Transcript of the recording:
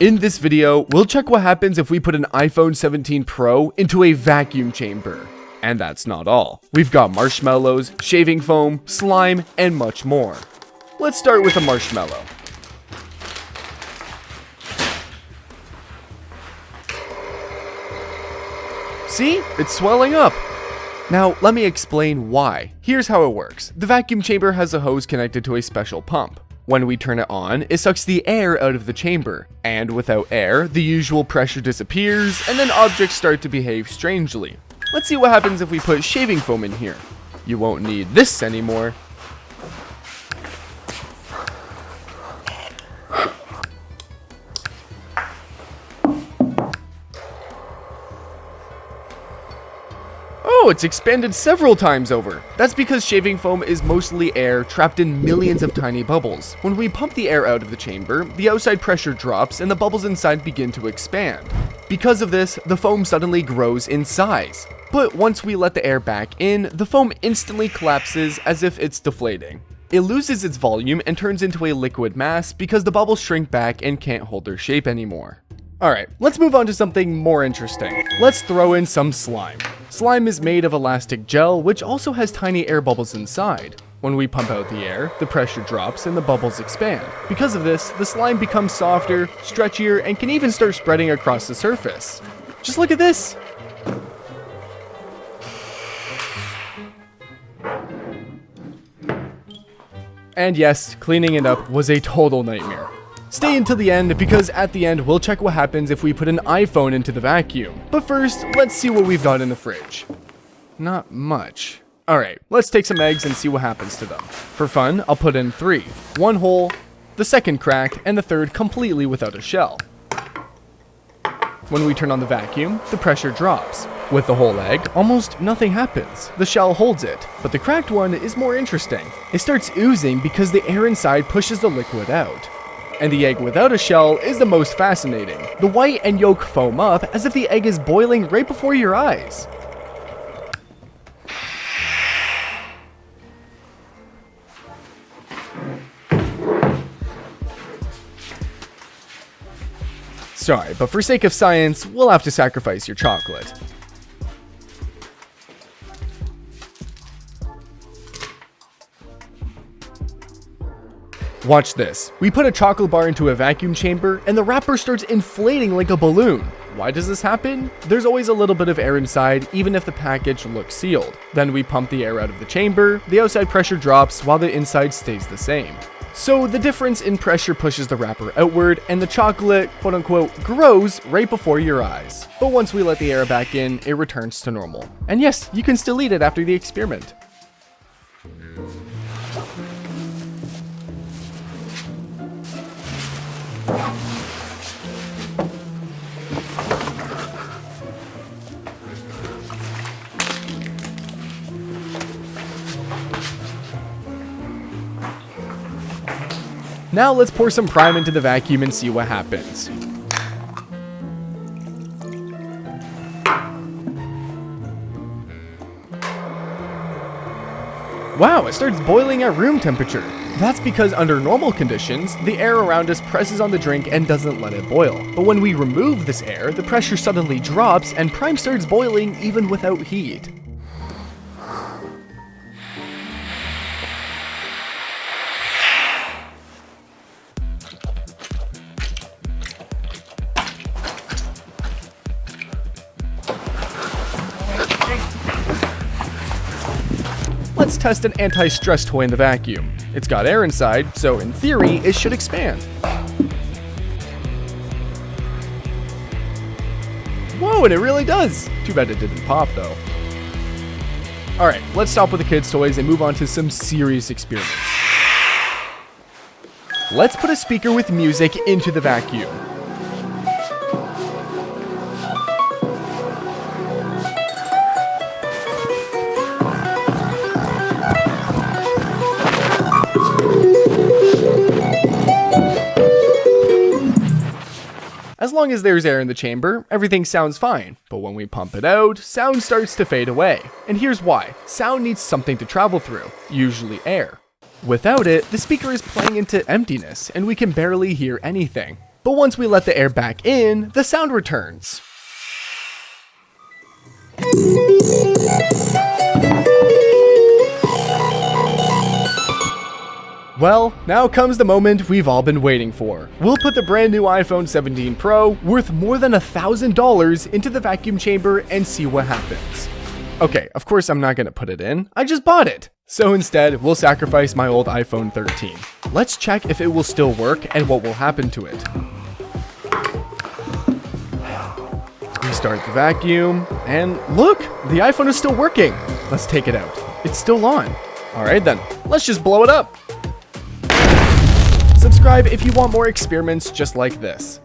In this video, we'll check what happens if we put an iPhone 17 Pro into a vacuum chamber. And that's not all. We've got marshmallows, shaving foam, slime, and much more. Let's start with a marshmallow. See? It's swelling up. Now, let me explain why. Here's how it works. The vacuum chamber has a hose connected to a special pump. When we turn it on, it sucks the air out of the chamber, and without air, the usual pressure disappears, and then objects start to behave strangely. Let's see what happens if we put shaving foam in here. You won't need this anymore. Oh, it's expanded several times over. That's because shaving foam is mostly air trapped in millions of tiny bubbles. When we pump the air out of the chamber, the outside pressure drops and the bubbles inside begin to expand. Because of this, the foam suddenly grows in size. But once we let the air back in, the foam instantly collapses as if it's deflating. It loses its volume and turns into a liquid mass because the bubbles shrink back and can't hold their shape anymore. Alright, let's move on to something more interesting. Let's throw in some slime. Slime is made of elastic gel, which also has tiny air bubbles inside. When we pump out the air, the pressure drops and the bubbles expand. Because of this, the slime becomes softer, stretchier, and can even start spreading across the surface. Just look at this! And yes, cleaning it up was a total nightmare. Stay until the end because at the end we'll check what happens if we put an iPhone into the vacuum. But first, let's see what we've got in the fridge. Not much. Alright, let's take some eggs and see what happens to them. For fun, I'll put in 3. One whole, the second cracked, and the third completely without a shell. When we turn on the vacuum, the pressure drops. With the whole egg, almost nothing happens. The shell holds it, but the cracked one is more interesting. It starts oozing because the air inside pushes the liquid out. And the egg without a shell is the most fascinating. The white and yolk foam up as if the egg is boiling right before your eyes. Sorry, but for sake of science, we'll have to sacrifice your chocolate. Watch this. We put a chocolate bar into a vacuum chamber and the wrapper starts inflating like a balloon. Why does this happen? There's always a little bit of air inside, even if the package looks sealed. Then we pump the air out of the chamber, the outside pressure drops while the inside stays the same. So the difference in pressure pushes the wrapper outward and the chocolate, quote unquote, grows right before your eyes. But once we let the air back in, it returns to normal. And yes, you can still eat it after the experiment. Now let's pour some prime into the vacuum and see what happens. Wow, it starts boiling at room temperature. That's because under normal conditions, the air around us presses on the drink and doesn't let it boil. But when we remove this air, the pressure suddenly drops and prime starts boiling even without heat. Let's test an anti-stress toy in the vacuum. It's got air inside, so in theory, it should expand. Whoa, and it really does! Too bad it didn't pop, though. Alright, let's stop with the kids' toys and move on to some serious experiments. Let's put a speaker with music into the vacuum. As long as there's air in the chamber, everything sounds fine. But when we pump it out, sound starts to fade away. And here's why. Sound needs something to travel through, usually air. Without it, the speaker is playing into emptiness, and we can barely hear anything. But once we let the air back in, the sound returns. Well, now comes the moment we've all been waiting for. We'll put the brand new iPhone 17 Pro, worth more than $1,000, into the vacuum chamber and see what happens. Okay, of course I'm not gonna put it in, I just bought it. So instead, we'll sacrifice my old iPhone 13. Let's check if it will still work and what will happen to it. Restart the vacuum, and look, the iPhone is still working. Let's take it out. It's still on. All right then, let's just blow it up. Subscribe if you want more experiments just like this.